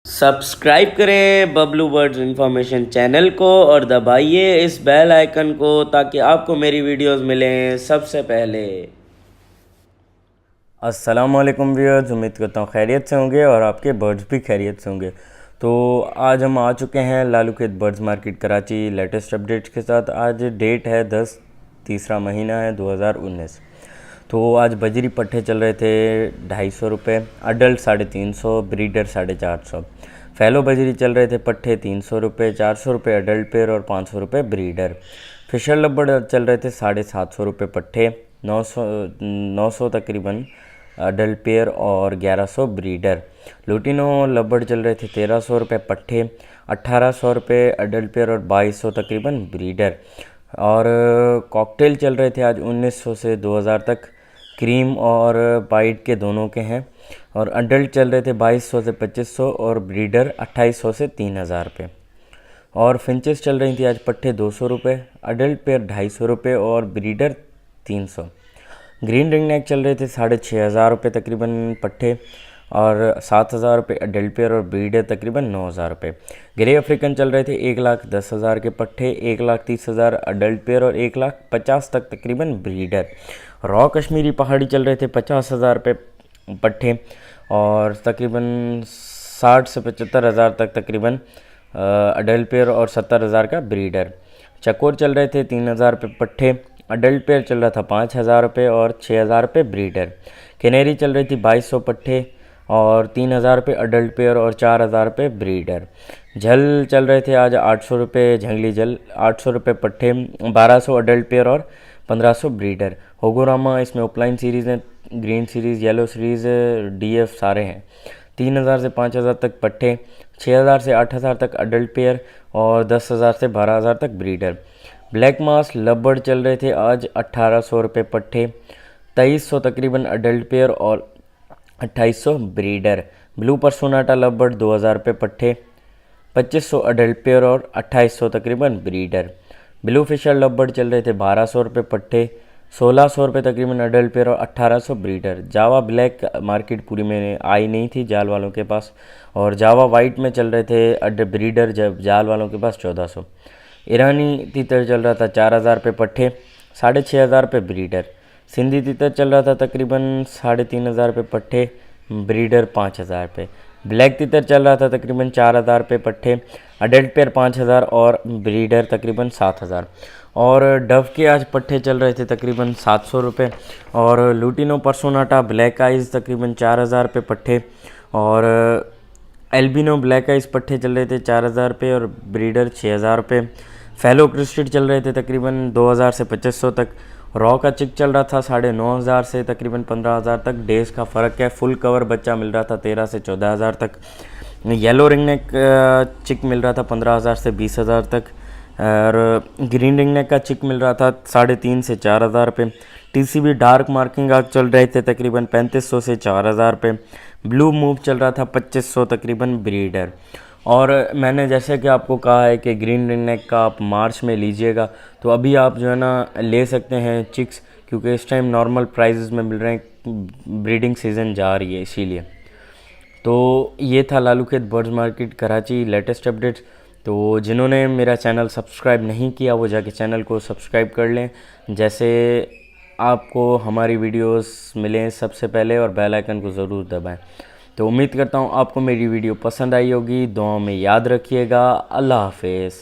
Subscribe करें Bablu birds information channel को और दबाइए इस बेल आइकन को ताकि आपको मेरी वीडियोस मिलें सबसे पहले। अस्सलाम वालेकुम व्यूअर्स, उम्मीद करता हूँ खैरियत से होंगे और आपके बर्ड्स भी खैरियत से होंगे। तो आज हम आ चुके हैं Lalukhet birds market Karachi latest updates के साथ। आज डेट है 10 तीसरा महीना है 2019। तो आज बजरी पट्टे चल रहे थे 250 रुपये, अडल्ट 350, ब्रीडर 450। फैलो बजरी चल रहे थे पट्टे 300 रुपये, 400 रुपये अडल्ट पेयर और 500 रुपये ब्रीडर। फिशर लब्बड़ चल रहे थे 750 रुपये पट्टे, 900 तकरीबन अडल्ट पेयर और 1100 ब्रीडर। लुटिनो लब्बड़ चल रहे थे 1300 रुपये पट्टे, 1800 रुपये अडल्ट पेयर और 2200 तकरीबन ब्रीडर। और कॉकटेल चल रहे थे आज 1900 से 2000 तक, क्रीम और वाइट के दोनों के हैं। और अडल्ट चल रहे थे 2200 से 2500 और ब्रीडर 2800 से 3000 रुपये। और फिंचेस चल रही थी आज पट्टे 200 रुपये, अडल्ट पेयर 250 रुपये और ब्रीडर 300। ग्रीन रिंग नेक चल रहे थे 6500 रुपये तकरीबन पट्टे और 7000 रुपये अडल्ट पेयर और ब्रीडर तकरीबन 9000 रुपये। ग्रे अफ्रीकन चल रहे थे 1,10,000 के पट्टे, 1,30,000 अडल्ट पेयर और 1,50,000 तक तकरीबन ब्रीडर। रॉ कश्मीरी पहाड़ी चल रहे थे 50,000 रुपये पट्टे और तकरीबन 60 से 75,000 तक तकरीबन अडल्ट पेयर और 70,000 का ब्रीडर। चकोर चल रहे थे 3,000 रुपये पट्टे, अडल्ट पेयर चल रहा था 5,000 रुपये और 6,000 रुपये ब्रीडर। कैनेरी चल रही थी 2200 पट्टे और 3,000 रुपये अडल्ट पेयर और 4,000 रुपये ब्रीडर। झल चल रहे थे आज 800 रुपये, जंगली जल 800 रुपये पट्टे, 1200 अडल्ट पेयर और 1500 ब्रीडर। होगोरामा इसमें ओपलाइन सीरीज़ हैं, green series, yellow series, DF सारे हैं। 3,000 से 5,000 तक पट्टे, 6,000 से 8,000 तक अडल्ट पेयर और 10,000 से 12,000 तक ब्रीडर। ब्लैक मास लब्बड़ चल रहे थे आज 1,800 रुपये पट्टे, 2,300 तकरीबन अडल्ट पेयर और 2,800 ब्रीडर। ब्लू परसोनाटा लब्बड़ 2,000 रुपये पट्टे, 2,500 अडल्ट पेयर और 2,800 तकरीबन ब्रीडर। ब्लू फिशर लब्बड़ चल रहे थे 1,200 रुपये पट्टे, 1,600 रुपये तकरीबन अडल्ट पेयर और 1,800 ब्रीडर। जावा ब्लैक मार्केट पूरी में आई नहीं थी जाल वालों के पास, और जावा वाइट में चल रहे थे ब्रीडर जब जाल वालों के पास 1,400। ईरानी तीतर चल रहा था 4,000 रुपये पट्टे, 6,500 रुपये ब्रीडर। सिंधी तीतर चल रहा था तकरीबन 3,500 रुपये पट्टे, ब्रीडर 5,000 रुपये। ब्लैक तीतर चल रहा था तकरीबन 4,000 रुपये पट्टे, अडल्ट पेयर 5,000 और ब्रीडर तकरीबन 7,000। और डव के आज पट्टे चल रहे थे तकरीबन 700 रुपये। और लुटिनो परसोनाटा ब्लैक आइज़ तकरीबन 4,000 रुपये पट्टे, और एल्बिनो ब्लैक आइज़ पट्टे चल रहे थे 4,000 रुपये और ब्रीडर 6,000 रुपये। फैलो क्रिस्टेड चल रहे थे तकरीबन 2,000 से 2,500 तक। रॉ का चिक चल रहा था 9,500 से तकरीबन 15,000 तक। डेज का फ़र्क है, फुल कवर बच्चा मिल रहा था 13 से 14,000 तक। येलो रिंग नेक चिक मिल रहा था 15,000 से 20,000 तक। और ग्रीन रिंग नेक का चिक मिल रहा था 3,500 से 4,000 रुपये। टीसीबी डार्क मार्किंग आग चल रहे थे तकरीबन 3,500 से 4,000 रुपये। ब्लू मूव चल रहा था 2,500 तकरीबन ब्रीडर। और मैंने जैसे कि आपको कहा है कि ग्रीन रिंग नेक का आप मार्च में लीजिएगा, तो अभी आप जो है ना ले सकते हैं चिक्स, क्योंकि इस टाइम नॉर्मल प्राइजेस में मिल रहे हैं, ब्रीडिंग सीज़न जा रही है इसीलिए। तो ये था Lalukhet birds market Karachi latest updates. तो जिन्होंने मेरा चैनल सब्सक्राइब नहीं किया वो जाके चैनल को सब्सक्राइब कर लें, जैसे आपको हमारी वीडियोस मिलें सबसे पहले, और बेल आइकन को ज़रूर दबाएं। तो उम्मीद करता हूँ आपको मेरी वीडियो पसंद आई होगी। दुआओं में याद रखिएगा। अल्लाह हाफिज़।